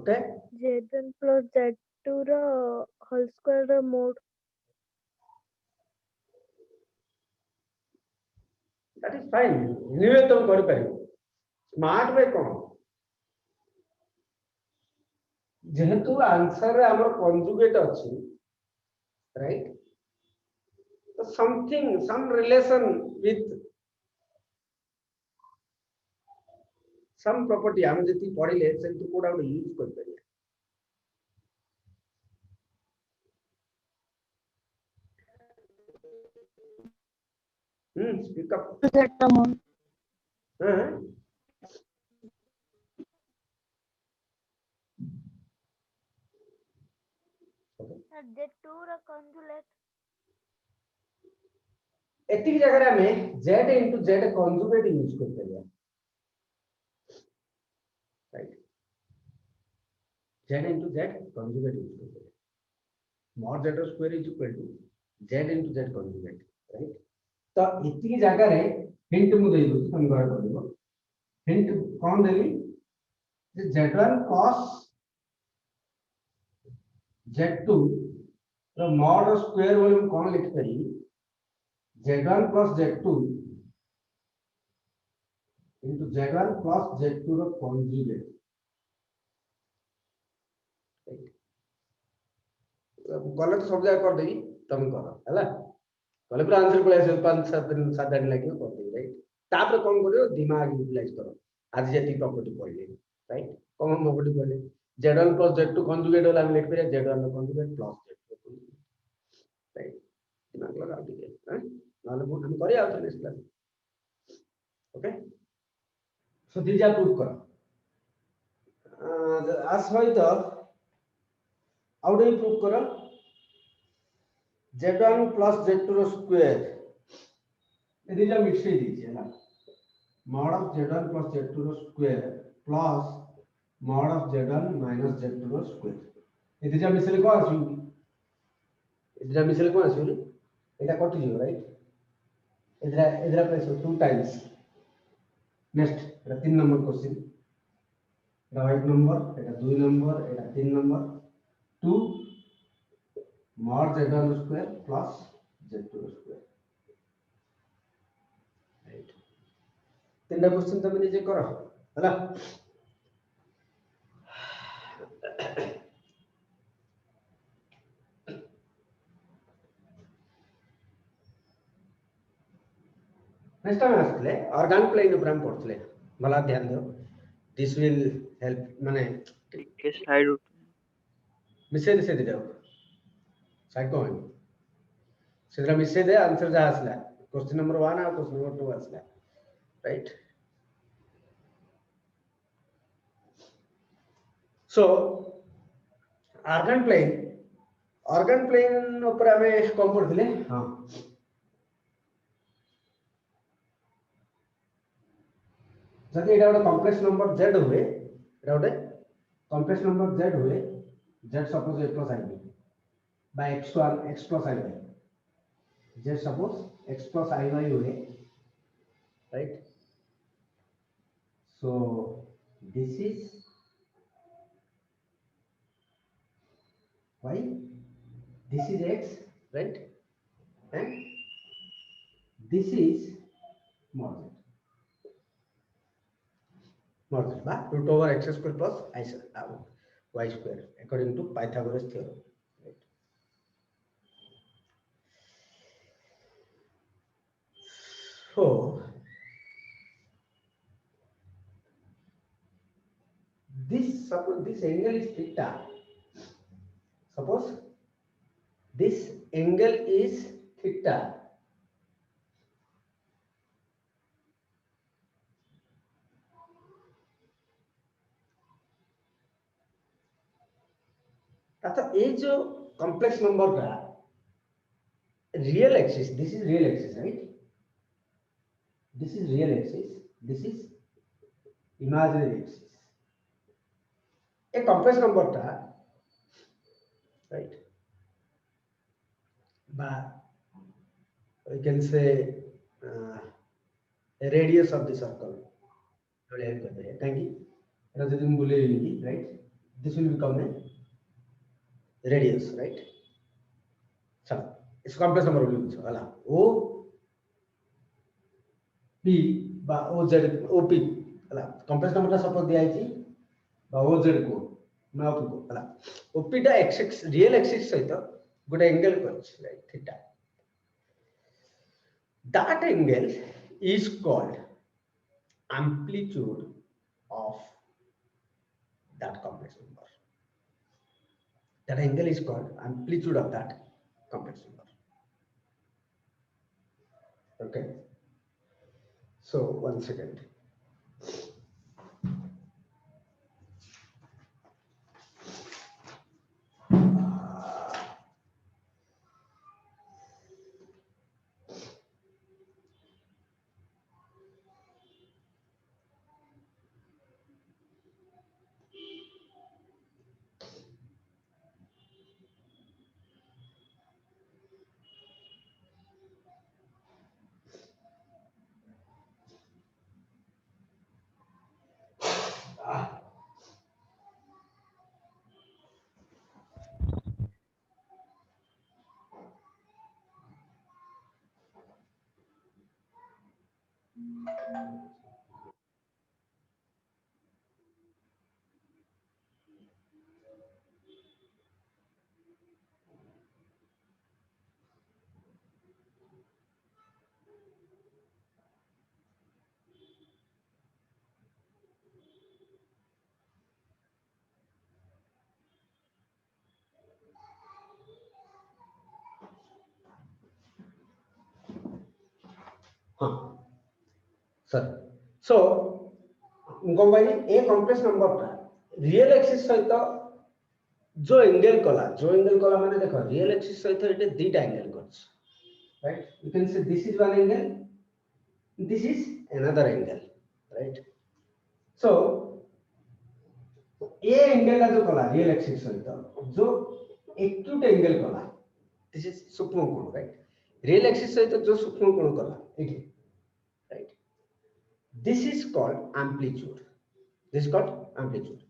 Okay, Z1 plus Z2 ର whole square ର mode that is fine. Anyway तुम कर पारिबो स्मार्ट वे कोन जेहेतु आंसर रे हमर कंजुगेट अछि राइट तो something some relation with some property हम जति पढिले सेंतु कोडा यूज कर परिया स्पीक अप Z mode हां Z2 ର conjugate एतिक जगह में z into z conjugate use कर परिया right z into z conjugate use कर परिया mod z square is equal to z into z conjugate right तो एतिक जगह रे हिंट मु दे दो तुम घर करबो हिंट कोन देली जे z1 cos z2 रो mod स्क्वायर बोले हम कोन लिख करी z1 plus z2 into z1 plus z2 रो conjugate गलत तो सब जगह कर देगी तुम करो हैला गले पूरा आंसर पळे आसे 5 7 दिन लागियो कर देगी राइट तापर कोन करियो दिमाग यूटिलाइज करो आज जेती प्रॉपर्टी पढले राइट कॉमन प्रॉपर्टी पढले z1 plus z2 conjugate वाला हम लिख पे z1 conjugate plus z2 right दिमाग लगाओ ठीक है नाले हम करी आउ next class okay so these are proof करो आज सहित आउट प्रूफ करो z1 plus z2 रो स्क्वायर ये दीज आर मिक्स दीजिए ना mod of z1 plus z2 रो square plus mod of z1 minus z2 रो स्क्वायर ये दीज आर मिसले को आसु ये दीज आर मिसले को आसु एटा कटि जियो राइट इधर प्लेस 2 टाइम्स नेक्स्ट एटा 3 नंबर क्वेश्चन एटा 1 नंबर एटा 2 नंबर एटा 3 number 2 mod z1 square plus z2 square right तीनटा क्वेश्चन तुम निजे करो हला नेक्स्ट टाइम आसले ऑर्गन प्लेन ऊपर हम पढ़थले भला ध्यान दो दिस विल हेल्प माने ଟିକେ ସାଇଡ मिसे दे जाओ साइड को सेद्रा मिसे दे आंसर जा आसला क्वेश्चन नंबर 1 और क्वेश्चन नंबर 2 आसला राइट सो ऑर्गन प्लेन ऊपर हमें कम पढ़थले हां जदि एटा गोटे कॉम्प्लेक्स नंबर z हुए एटा गोटे कॉम्प्लेक्स नंबर z हुए z suppose a plus ib by x1 x plus iy z suppose x plus iy हुए right so this is y this is x right and this is mod z by root over x square plus y square according to Pythagoras theorem. Right? So suppose this angle is theta. Suppose this angle is theta. अच्छा ये जो complex number का real axis this is real axis right this is real axis this is imaginary axis a complex number का right बा we can say radius of the circle थोड़े help करते हैं thank you एटा जदि हम बोले right this will become a radius, right? So it's complex number will be hala o p ba oz op hala complex number ta suppose दिया है ba oz को ना op को hala op टा x real axis सहित गोटे angle करछ right theta that angle is called amplitude of that complex number. That angle is called amplitude of that complex number. Okay. So 1 second. Sir so कौन भाई a complex number टा real axis सहित जो angle कला माने देखो real axis सहित एटे दुईटा एंगल करछ right you can say this is one angle this is another angle right so A angle का जो कला रियल एक्सिस सहित जो एक्यूट एंगल कला दिस इज सूक्ष्म कोण राइट रियल एक्सिस सहित जो सूक्ष्म कोण कला एठी right this is called amplitude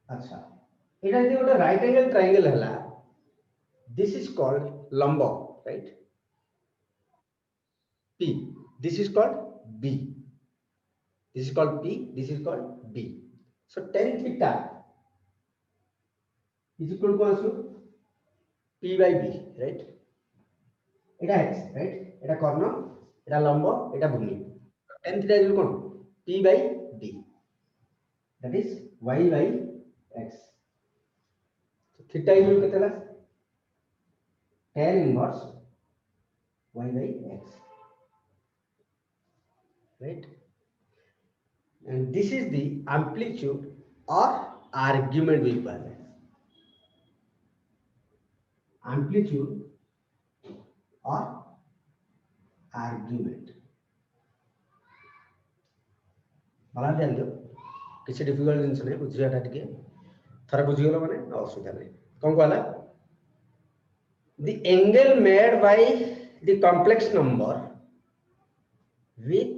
अच्छा एटा यदि गोटे राइट एंगल ट्रायंगल हला this is called लंब right p this is called b this is called p this is called b so tan theta is equal to आसु p by b right Etah x right एटा कर्ण एटा लंब एटा भूमि tan theta is equal to p by b that is y by x so theta is equal to केतला tan inverse y by x right and this is the amplitude or argument we call it amplitude or argument बला ध्यान दो किसी difficult जिंस नहीं बुझियाटा टिके थरा बुझिगलो माने असुविधा नहीं कोन कहला the angle made by the complex number with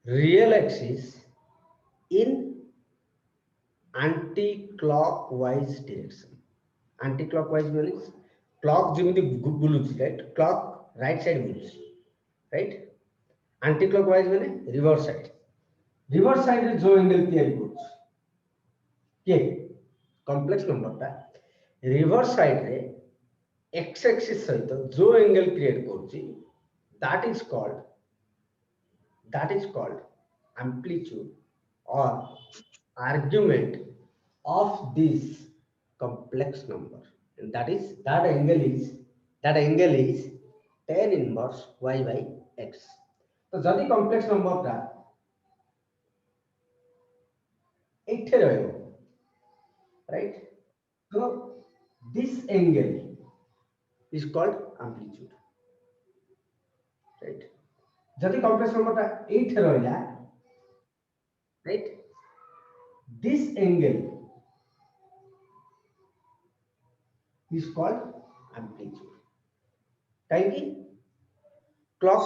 real axis in anti-clockwise direction anti-clockwise means clock जेमिति बुलुची राइट clock right side बुलुची राइट anti-clockwise माने reverse side रे जो एंगल तैयारी करछ के कॉम्प्लेक्स नंबर ता रिवर्स साइड रे x एक्सिस सहित जो एंगल क्रिएट करछि that is called amplitude or argument of this complex number and that angle is tan inverse y by x तो जदि कॉम्प्लेक्स नंबर ता एठे रहयो right so this angle is called amplitude right जदि complex number ता 8 रहला right this angle is called amplitude काहे clock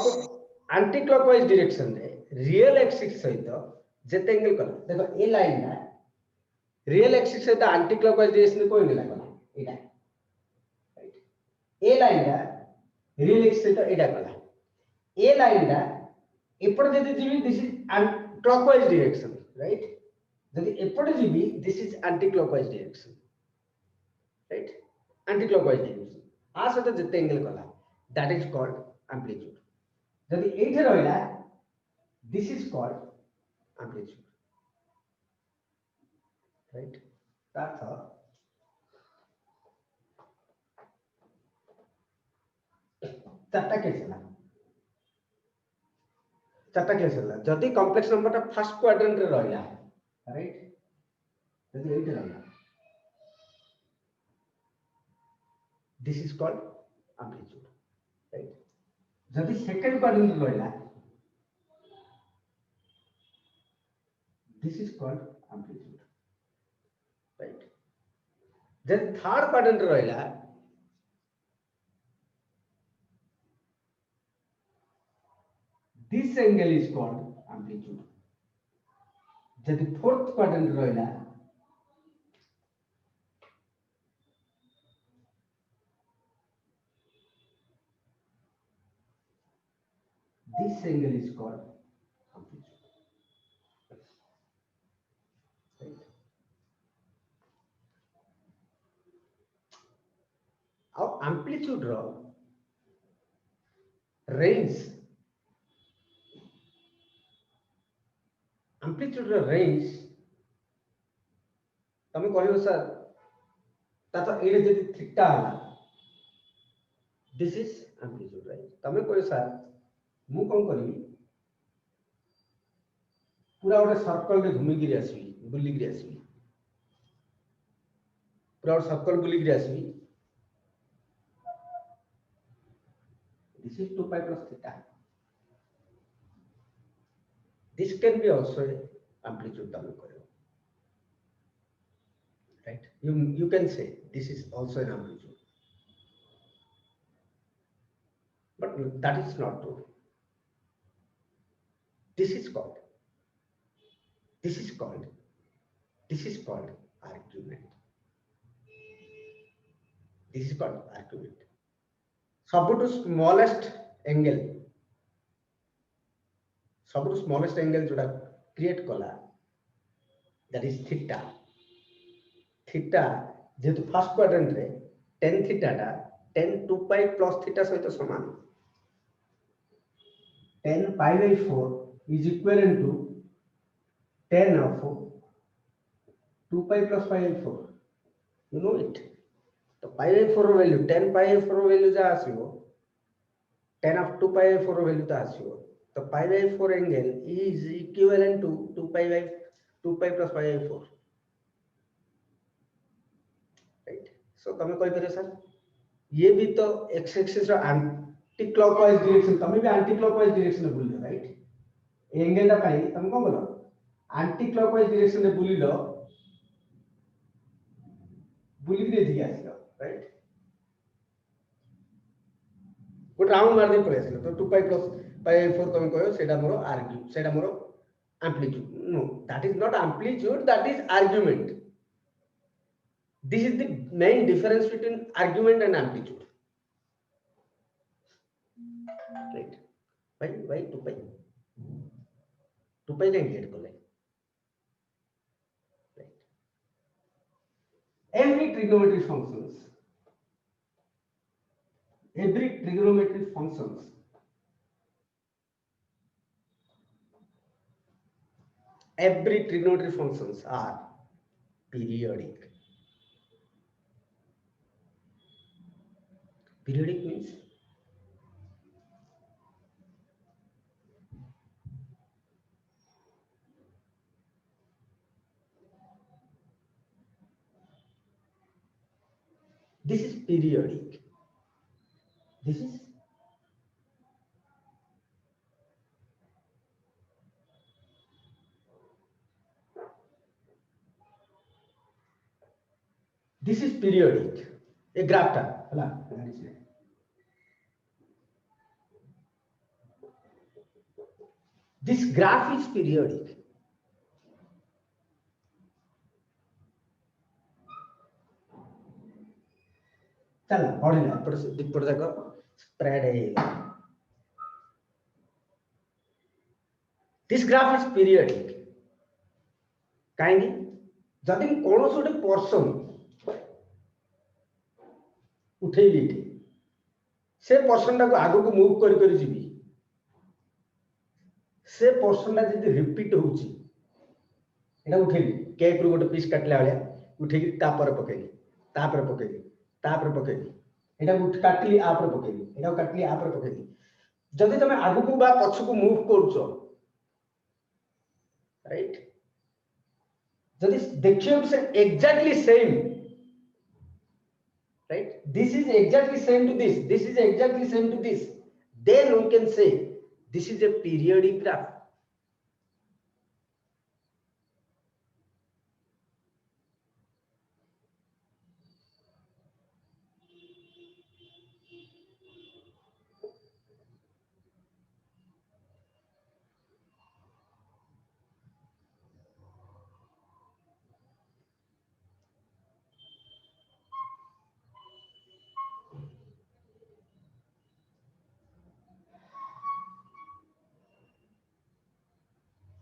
anti clockwise direction रे real axis सहित जेते एंगल कला देखो ए लाइन ना रियल एक्सिस से एंटी क्लॉकवाइज डायरेक्शन को एंगल कला एटा राइट ए लाइन ना रियल एक्सिस से एटा कला ए लाइन ना एपट जदि जीवी this is clockwise direction right जदि एपट जीवी this is anti clockwise direction right anti clockwise direction आ सहित जेते एंगल कला दैट इज कॉल्ड एम्पलीट्यूड जदि एठे रहला this is called amplitude right that's all चारटा केस है चारटा केस है जदि कॉम्प्लेक्स नंबर टा फर्स्ट क्वाड्रेंट रे रहला राइट जदि एठे रहला this is called amplitude right जदि सेकंड क्वाड्रेंट रे रहला this is called amplitude right then third quadrant रहला this angle is called amplitude जदि fourth quadrant रहला this angle is called amplitude right अब amplitude रो range amplitude रो range तमे कहयो sir ता तो एडे जदि थीटा हला दिस इज एम्पलीट्यूड राइट तमे कहयो सर मु कोन करबी पूरा गोटे सर्कल रे घूमी गिरी आसबी बुली गिरी आसबी पूरा गोटे सर्कल बुली गिरी आसबी this is 2 pi plus theta this can be also a amplitude tame karo right you can say this is also an amplitude but that is not true this is called argument this is called argument सबुटु smallest angle जोड़ा create कला that is theta theta जेतु first quadrant रे tan theta टा tan 2 pi plus theta सहित समान tan pi by 4 is equivalent to tan of 2 pi plus pi by 4 you know it तो pi by 4 value tan pi by 4 value जा आसीबो tan of 2 pi by 4 value ता आसीबो तो pi by 4 angle is equivalent to 2 pi plus pi by 4 right so तमे कहि करे sir ये भी तो x एक्सिस रो एंटी क्लॉकवाइज डायरेक्शन तमे भी एंटी क्लॉकवाइज डायरेक्शन में बुलियो राइट एंगल ता पाई तमे कोन बोलो एंटी क्लॉकवाइज डायरेक्शन में बुलिलो बुली के दिया आसीलो राइट गोटे राउंड मार दे पळे आसिलो तो 2 पाई प्लस पाई 4 तमे कहयो सेटा मोर आर्ग्यू सेटा मोर amplitude no that is not amplitude that is argument this is the main difference between argument and amplitude right why 2 pi नहीं गेट कोले right every trigonometric functions are periodic. Periodic means this is periodic. This is periodic. A graph ta hala this graph is periodic. चल बढ़िला दीपट जाक spread है this graph is periodic कहीं जदि कौन गोटे person उठेबी से पर्सन टाक आग को मूव कर जीवी से पर्सन टा जब रिपीट होउची एटा उठेबी केक रु गोटे पीस काटला बेले उठेकी तापर पकेली तापर पकेली तापर पकेली एटा उठ काटली आपर पकेली एटा काटली आपर पकेली जदि तमे आगु को बा पछ को मूव करछो राइट जदि देखियो से exactly same right this is exactly same to this is exactly same to this then we can say this is a periodic graph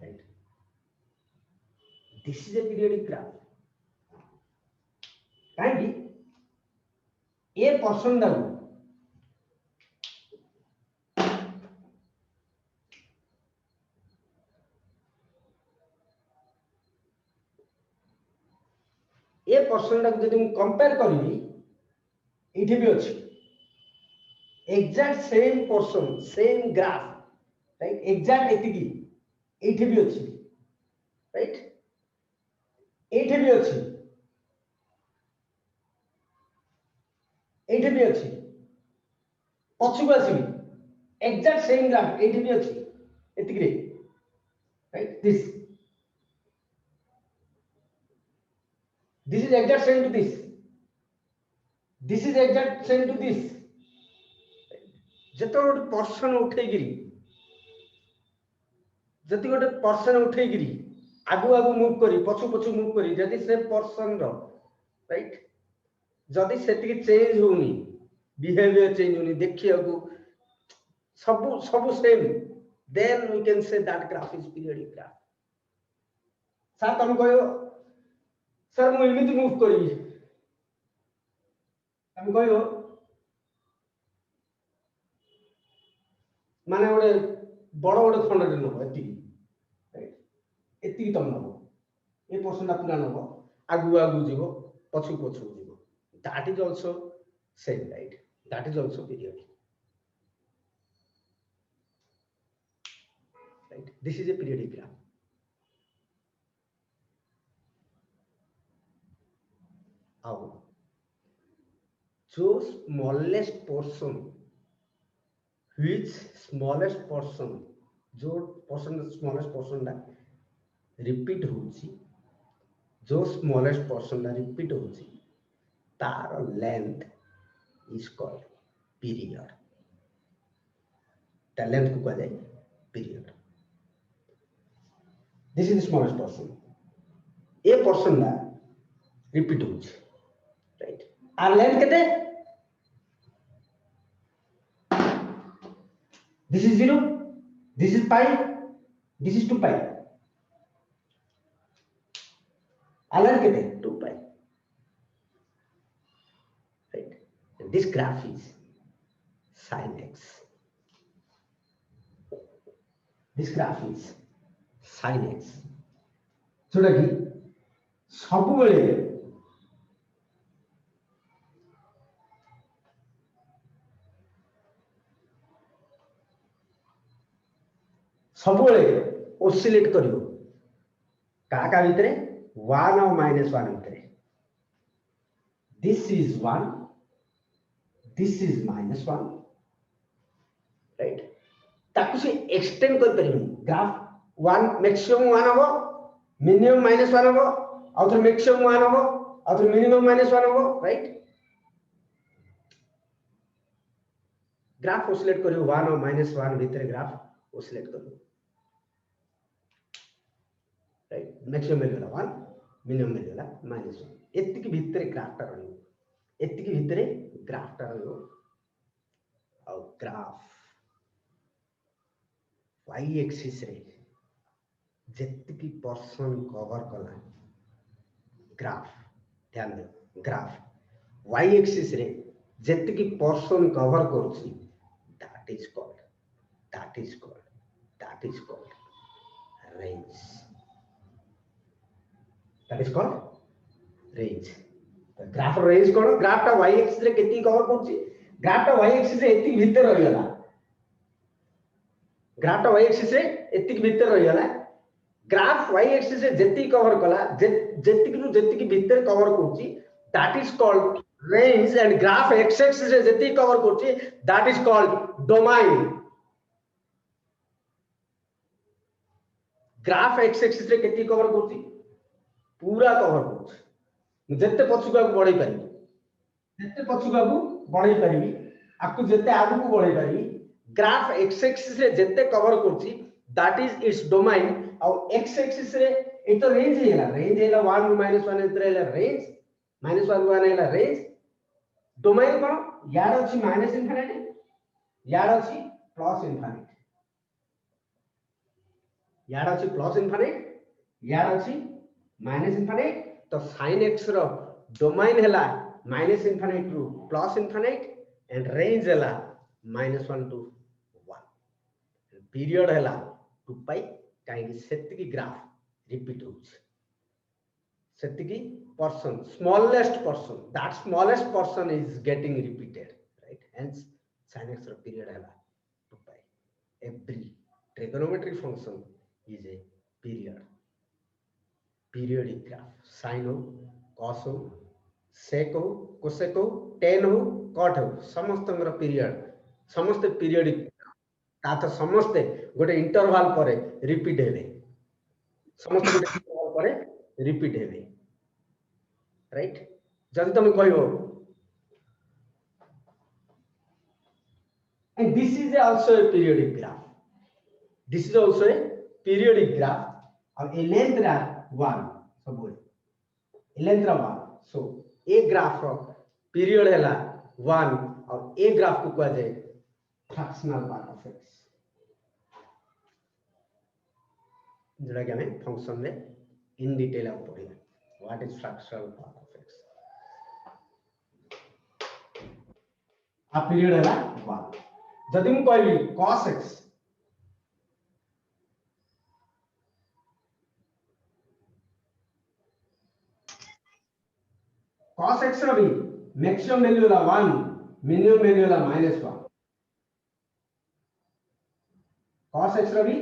right this is a periodic graph कहीं a person डाल a person टाक जब compare करी ये भी अच्छी exact same person same graph right exact एतिकी ये भी अच्छी राइट ये भी अच्छी ये भी अच्छी पछुक आसबी एग्जैक्ट सेम ग्राफ ये भी अच्छी एतिकी right this is exact same to this is exact same to this जत गोटे पर्सन उठेगिरी जति गोटे पर्सन उठेगिरी आगु आगु मूव करी पछु पछु मूव करी जदि से पर्सन रो राइट जदि सेतिकी चेंज होनी बिहेवियर चेंज होनी देखिया को सब same then we can say that graph is periodic graph sir तुम कहो सर मु एमिति मूव करी हम कहो माने गोटे बड़ गोटे खंड नब एति तुम नब ए पर्सन पूरा नब आगु आगु जीव पछु पछु जीव that is also same right that is also periodic right this is a periodic graph जो smallest portion which smallest portion जो portion smallest portion दा रिपीट होउची जो smallest portion दा रिपीट होउची तार लेंथ इज कॉल्ड पीरियड ता length को कहले period this is the smallest portion ए पोर्शन दा रिपीट होउची राइट आर लेंथ केते this is 0 this is pi this is 2 pi ln kete 2 pi right and this graph is sin x this graph is sin x जोटा कि सब बेले सब ओसिलेट करियो का भितरे 1 और -1 भितरे this is 1 this is -1 right ताकु से एक्सटेंड कर परिबो ग्राफ 1 मैक्सिमम 1 हबो मिनिमम -1 हबो और फिर मैक्सिमम 1 हबो और फिर मिनिमम -1 हबो राइट ग्राफ ओसिलेट करियो 1 और -1 भितरे ग्राफ ओसिलेट करियो राइट मैक्सिमम मिलला 1 मिनिमम मिलला -1 एत्ति के भीतर ग्राफ टा रहनी एतिकी भितरे ग्राफ टा रहियो और ग्राफ y एक्सिस रे जेतिकी पर्सन कवर कला ग्राफ ध्यान दे ग्राफ y एक्सिस रे जेतिकी पर्सन कवर करछि that is called range graph range cone graph टा y एक्सिस रे केति कवर करछि ग्राफ टा y एक्सिस रे एति भीतर रहि गला ग्राफ टा y एक्सिस रे एति भीतर रहि गला ग्राफ y एक्सिस रे जेति कवर कला जेति भीतर कवर करछि that is called range and graph x axis रे जेति कवर करछि that is called domain graph x axis रे केति कवर करछि पूरा कवर करछि जेते पछुका बढ़ै पारि आकु जेते आगु को बढ़ै पारि ग्राफ x एक्सिस रे जेते कवर करछि दैट इज इट्स डोमेन और x एक्सिस रे ए तो रेंज हेला 1 -1 इतरे हेला रेंज -1 1 हेला रेंज डोमेन कोन यार अछि माइनस इनफिनिटी यार अछि प्लस इनफिनिटी यार अछि प्लस इनफिनिटी यार अछि माइनस इनफिनिटी तो sin x रो डोमेन हेला minus infinity to plus infinity and range हेला -1 टू 1 पीरियड हेला 2 पाई काई सेतिकी ग्राफ रिपीट होछ सेतिकी portion smallest portion that smallest portion is getting repeated right hence sin x रो पीरियड हेला 2 pi every trigonometric function is a periodic graph sin हो cos हो sec हो cosec हो tan हो cot हो समस्त हमर पीरियड समस्त पीरियडिक ता तो समस्त गोटे इंटरवल पर रिपीट हेबे समस्त गोटे इंटरवल पर रिपीट हेबे राइट जदि तुम कहबो and this is also a periodic graph और a length रा 1 सब ए लेंथ रा 1 सो ए ग्राफ रो पीरियड हैला 1 और ए ग्राफ को कह जाए फ्रैक्शनल पार्ट ऑफ x जड़ा कि हमें फंक्शन में इन डिटेल आप पढ़िया what is fractional part of x आ पीरियड हैला 1 जदि मु कहबी cos x cos x रो भी मैक्सिमम वैल्यू ला 1 मिनिमम वैल्यू ला -1 cos x रो भी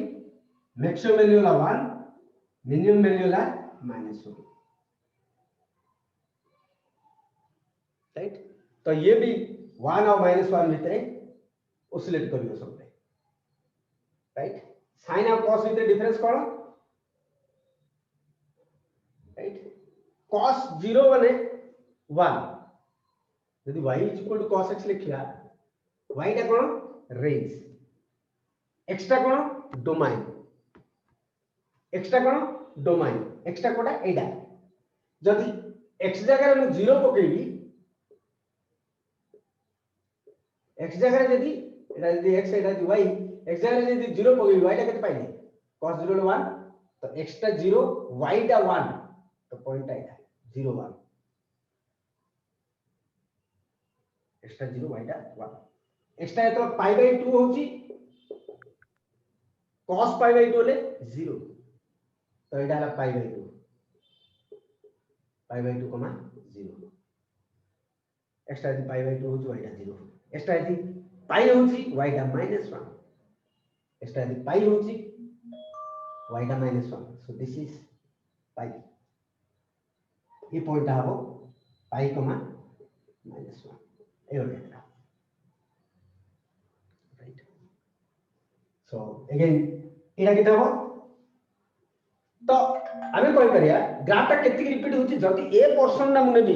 मैक्सिमम वैल्यू ला 1 मिनिमम वैल्यू ला -1 राइट तो ये भी 1 और -1 भीतर ओसिलेट करियो सब राइट sin और cos भीतर डिफरेंस कोन राइट cos 0 बने 1 यदि y equal to cos x लिखिया y टा कोन रेंज x टा कोन डोमेन x टा कोटा एडा जदि x जगह रे 0 पकेबी x जगह रे यदि x एडा y x जगह रे यदि 0 पकेबी y टा केते पाइले cos 0 लो 1 तो x टा 0 y टा 1 तो पॉइंट आइला 0 1 एक्स्ट्रा 0 y टा 1 एक्स्ट्रा तो पाई बाय 2 होची cos पाई बाय 2 ले 0 तो एटा ला पाई बाय 2 0 एक्स्ट्रा यदि पाई बाय 2 होची y टा 0 एक्स्ट्रा यदि पाई होची y टा -1 एक्स्ट्रा यदि पाई होची y टा -1 सो दिस इज पाई ये पॉइंट आबो पाई -1 right so again एटा किता हो तो आमे कोइ करिया ग्राफ ता केति रिपीट होची जति ए पोर्शन ना मुने भी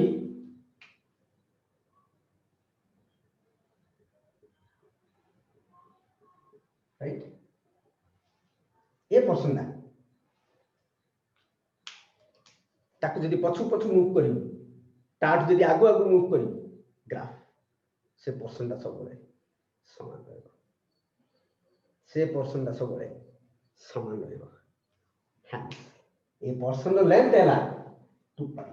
राइट ए पोर्शन ना ताको जदी पछु मूव करी ताठ जदी आगु मूव करी ग्राफ से पोर्शन दा सब समान रहइबो से पोर्शन दा सब समान रहइबो हाँ ए पोर्शन रो लेंथ हैला 2 पाई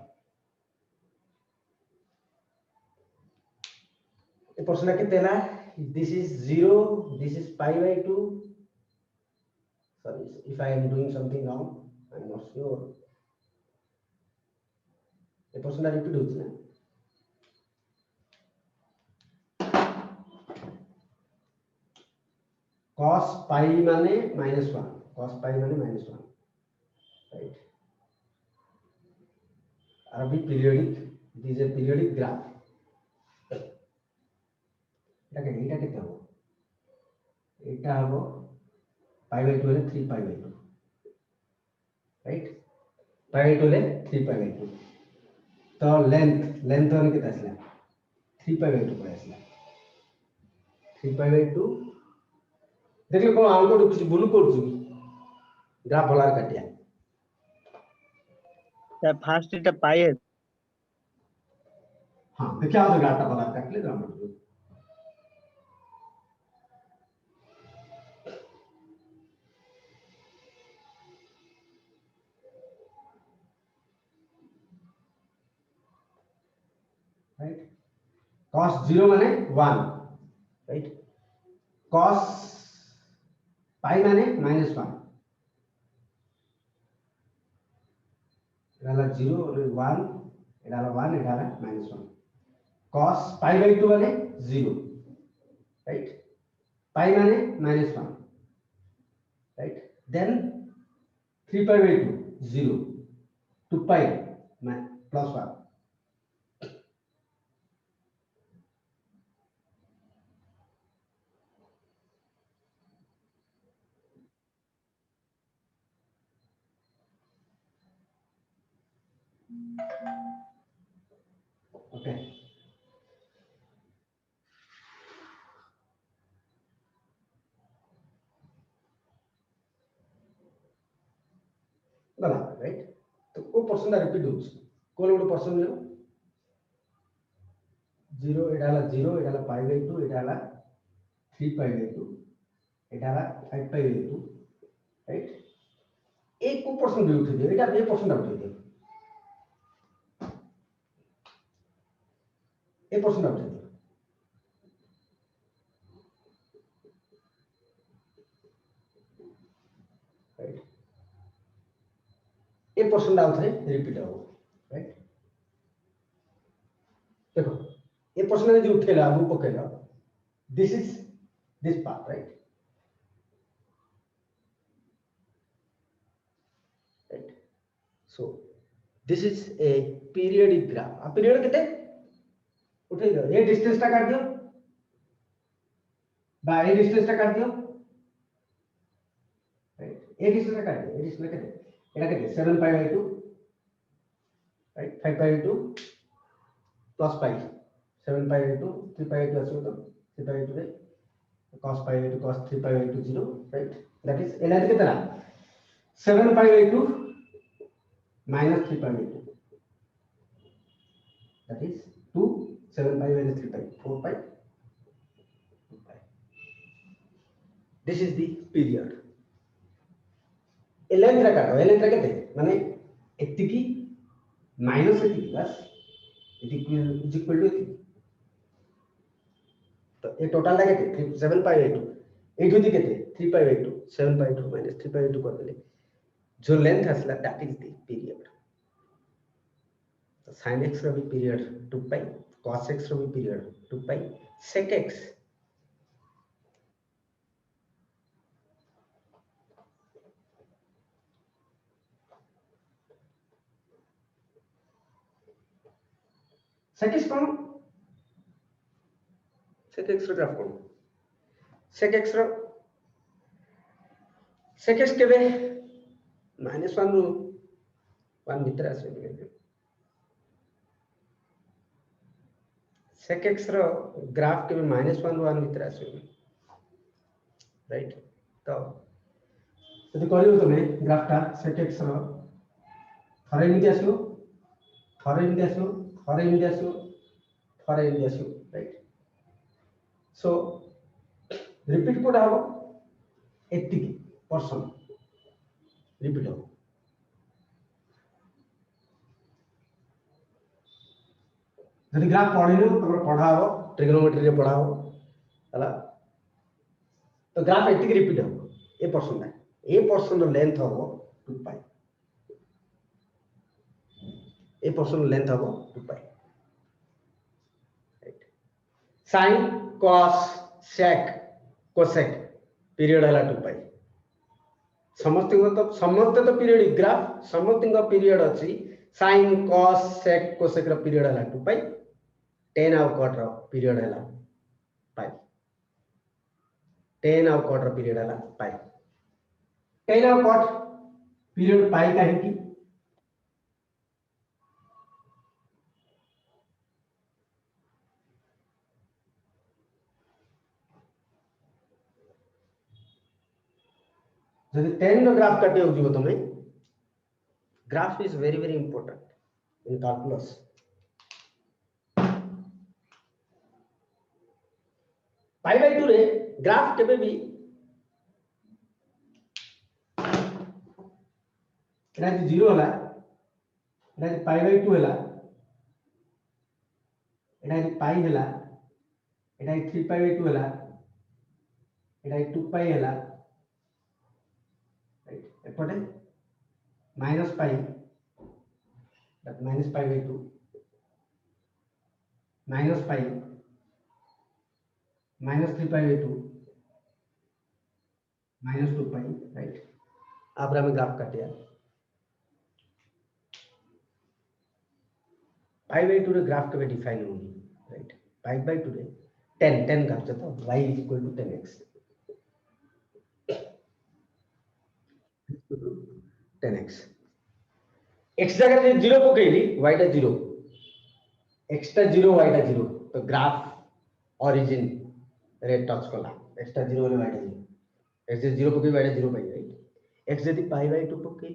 ए पोर्शन के हैला this is 0 this is pi by 2 sorry if I am doing something wrong I am not sure ए पोर्शन रिपीट होछि ना cos pi माने -1 cos pi माने -1 right अभी periodic it is a periodic graph এটা কেতে হবে এটা হলো pi by 2 হলে 3 pi by 2 right pi by 2 হলে 3 pi by 2 তো लेंथ মানে কেতে আসলে 3 pi by 2 করে আসলে 3 pi by 2 देखिए कोन आउट कुछ भूल करछु ग्राफ भलार काटिया सर फास्ट এটা পাই हां देखिए आप ग्राफ भलार काटले ग्राफ राइट cos 0 माने 1 राइट cos pi माने -1 एडाला 0 और 1 एडाला 1 एडाला -1 cos pi by 2 माने 0 राइट pi माने -1 right then 3 pi by 2 0 2 pi plus 1 okay गला राइट तो को पर्सन दा रिपीट होछ कोन गोटे पर्सन ले 0 एडाला 0 एडाला pi by 2 एडाला 3 pi by 2 एडाला 5 pi by 2 right एक को पर्सन भी उठे दियो एटा बे पर्सन दा उठे दियो ए पर्सन दा उठे दियो राइट ए पर्सन दा उठे रिपीट हो राइट देखो ए पर्सन ने जो उठेला वो पकेला this is this part right right so this is a periodic graph आ पीरियड केते उठे दियो ए डिस्टेंस टा काट दियो बा ए डिस्टेंस टा काट दियो राइट ए डिस्टेंस टा काट दियो ए डिस्टेंस केते एटा केते 7 pi by 2 right 5 pi by 2 plus pi 7 pi by 2 3 pi by 2 आसो तो 3 pi by 2 रे cos pi by 2 cos 3 pi by 2 0 right that is एना केतना 7 pi by 2 minus 3 pi by 2 that is 2 7 pi minus 3 pi 4 pi 2 pi this is the period A length रा काटो ए length रा केते माने एतिकी minus एतिकी बस is equal to तो ये total दा केते 7 pi by 2 8 होती केते 3 pi by 2 7 pi by 2 minus 3 pi by 2 कर देले जो लेंथ असला दैट इज द पीरियड तो sin x रो भी पीरियड 2 pi cos x रो भी period 2 pi sec x sec x कौन sec x रो ग्राफ कौन sec x केबे -1 रो 1 भीतर आसे sec x रो ग्राफ केबे -1 रो 1 भीतर आसे राइट तो यदि करियो तमे ग्राफटा sec x रो थरे एमिति आसो थरे एमिति आसो थरे एमिति आसो for NDSU, right? So repeat code हबो 80% repeat हबो जदि ग्राफ पढिनु तमर पढा हो ट्रिग्नोमेट्री रे पढ़ा हो हला तो ग्राफ 80 रिपीट हबो ए पर्सन रो लेंथ हबो 2 पाई ए पर्सन रो लेंथ हबो 2 pi right sin cos sec cosec period हला 2 पाई समस्त तो पीरियड ग्राफ समस्त पीरियड अछि sin cos sec cosec रो पीरियड हला 2 पाई tan और cot रो पीरियड हला पाई tan और cot रो पीरियड हला पाई tan और cot पीरियड पाई काहे की जदि tan रो ग्राफ काटे हो जीवो तमे graph is very important in calculus pi by 2 रे ग्राफ केबे भी एटा 0 होला एटा पाई बाय 2 होला एटा पाई होला एटा 3 पाई बाय 2 होला एटा 2 पाई होला राइट एपटे minus pi that minus pi by 2 minus pi minus 3 pi by 2 minus 2 pi right आप हमें ग्राफ काटिया पाई बाय 2 रे ग्राफ के डिफाइन होनी राइट पाई बाय 2 रे 10 ग्राफ जतो y is equal to 10x 10x x जगह जे 0 पकेली y टा 0 x टा 0 y टा 0 तो ग्राफ ओरिजिन रे टच कला x टा 0 ले y टा 0 x जे 0 पके y टा 0 पाई राइट x जदी पाई बाय 2 पके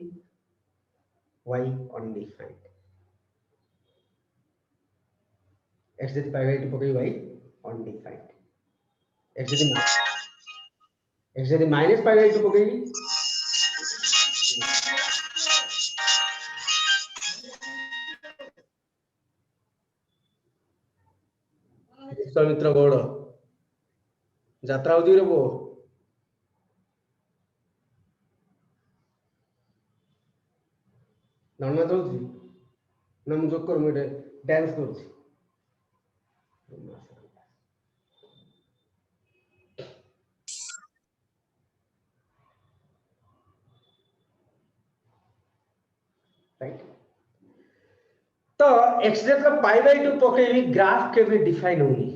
y undefined x जदी पाई बाय 2 पके y undefined x जदी माइनस पाई बाय 2 पके विश्वामित्र गौड़ यात्रा होती रे वो धन्यवाद होती ना मुझे कर मुझे डांस करती राइट तो x जब पाई बाय 2 पके ग्राफ के भी डिफाइन होनी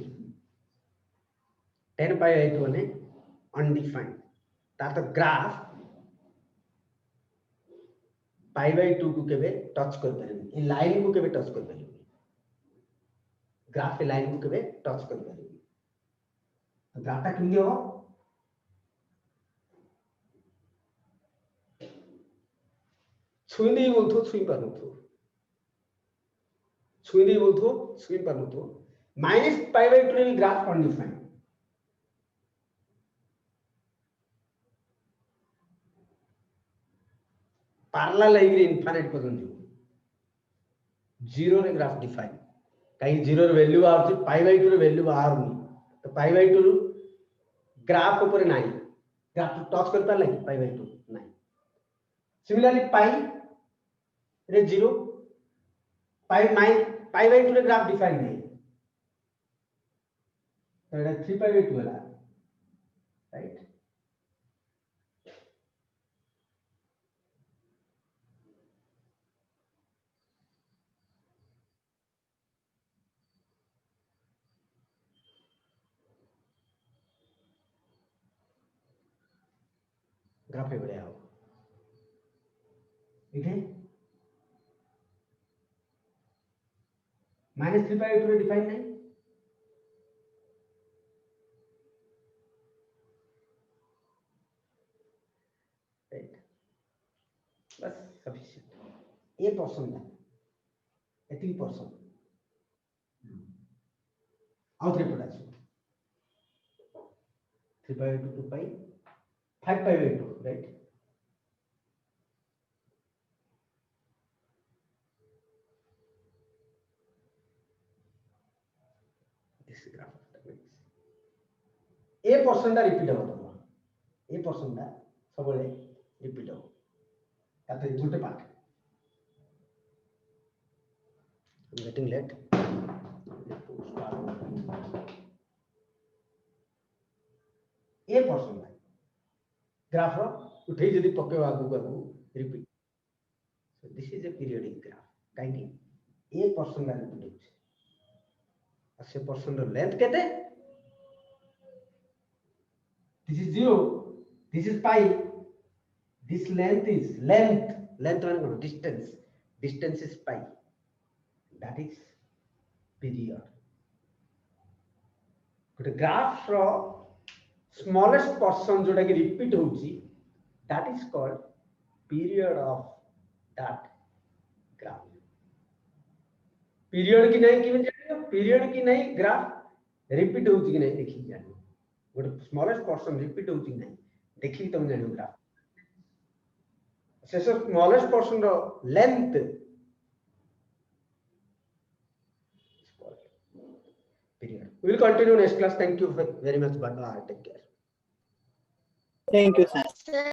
10 पाई बाय 2 ने अनडिफाइंड तातो ग्राफ पाई बाय 2 को केबे टच कर परबे ए लाइन को केबे टच कर परबे ग्राफ ए लाइन को केबे टच कर परबे तो ग्राफटा केमि हो छुई नहीं बोलथो छुई पारनथो छुई नहीं बोलथो छुई पारनथो माइनस पाई बाय 2 रे ग्राफ अनडिफाइंड पार्ला लाइग्री इनफाइनाइट पर्यंत जीरो रे ग्राफ डिफाइन कहीं जीरो रे वैल्यू आउची पाई बाय 2 रे वैल्यू बाहर नहीं तो पाई बाय 2 ग्राफ ऊपर नहीं ग्राफ टच करता लगी पाई बाय 2 नहीं सिमिलरली पाई रे जीरो पाई बाय 2 रे ग्राफ डिफाइन नहीं तो एटा 3 पाई बाय 2 होला राइट ग्राफ है बढ़िया हो इथे माइनस 3 पाई बाय 2 रे डिफाइन नहीं राइट बस सफिशिएंट ये पर्सन था 80% आउ 3 पट आसी 3 pi by 2 2 pi 5 pi by 2 right. This graph of the matrix a portion दा रिपीट हो तम a portion दा सबले रिपीट हो ताते गोटे part getting late a portion दा ग्राफ रो उठे जदी पके आगु आगु repeat so this is a periodic graph काई a portion दा रिपीट होछ आ से portion रो लेंथ केते this is 0 this is pi this length is length माने distance is pi that is period गोटे ग्राफ रो smallest portion जोटा कि रिपीट होउची that is called period of that graph period की नहीं कि जानियो period की नहीं ग्राफ रिपीट होउची कि नहीं देखि जानियो गोटे स्मॉलेस्ट पोर्शन रिपीट होउची कि नहीं देखि तुम जानियो ग्राफ से स्मॉलेस्ट पोर्शन रो length period. We will continue next class. Thank you very much. Bye bye. Take care. Thank you, sir.